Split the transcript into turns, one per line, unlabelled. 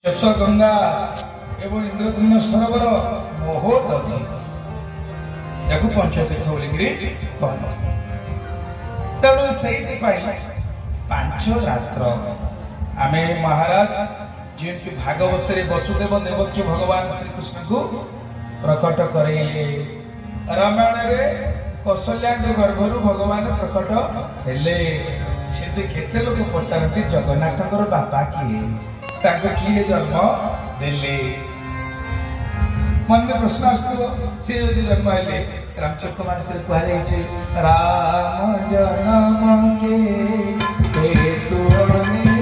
गंगा एवं इंद्रद्युम्न सरोवर महोदधि या पंचतीर्थ बोलिकी कहल तेणु से पांच रात्र आमे महाराज जी भागवत वसुदेव देवकी भगवान श्रीकृष्ण को प्रकट करैले रामायण रे कौशल्या गर्भर भगवान प्रकट हेले केते लोक पचारती जगन्नाथ बापा किए किए जन्म देले मन में प्रश्न आसो सी जन्म हेले रामचरितमानस कहुई राम जन्म के हेतु